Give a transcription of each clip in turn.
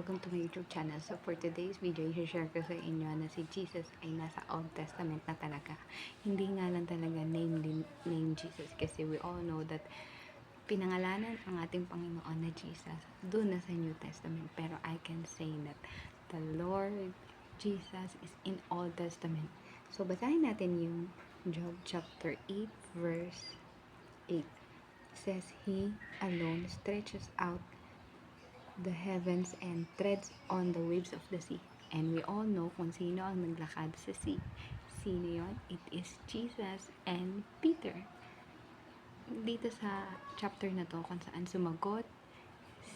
welcome to my YouTube channel. So for today's video, i-share ko sa inyo na si Jesus ay nasa Old Testament na talaga. Hindi nga lang talaga name Jesus, kasi we all know that pinangalanan ang ating Panginoon na Jesus doon na sa New Testament. Pero I can say that the Lord Jesus is in Old Testament. So basahin natin yung Job chapter 8 verse 8. It says, He alone stretches out the heavens and treads on the waves of the sea. And we all know kung sino ang naglakad sa sea. Sino yon? It is Jesus and Peter. Dito sa chapter na to, kung saan sumagot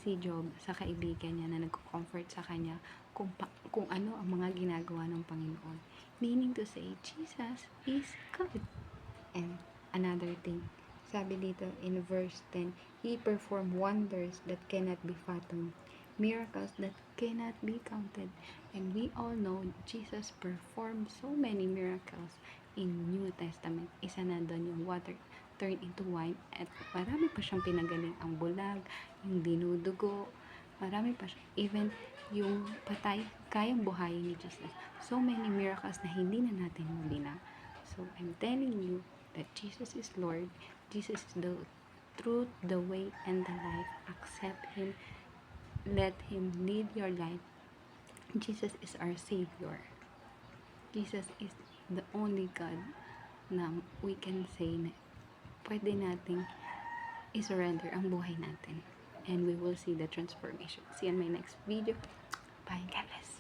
si Job sa kaibigan niya na nagko-comfort sa kanya kung ano ang mga ginagawa ng Panginoon. Meaning to say, Jesus is God. And another thing, sabi dito in verse 10, He performed wonders that cannot be fathomed, miracles that cannot be counted. And we all know Jesus performed so many miracles in New Testament. Isa na doon yung water turned into wine, at marami pa siyang pinagaling. Ang bulag, yung dinudugo, marami pa siya. Even yung patay, kayang buhayin ni Jesus. So many miracles na hindi na natin mabilang. So I'm telling you that Jesus is Lord. Jesus is the truth, the way, and the life. Accept Him. Let Him lead your life. Jesus is our Savior. Jesus is the only God na we can say na pwede nating i-surrender ang buhay natin. And we will see the transformation. See you in my next video. Bye, God bless.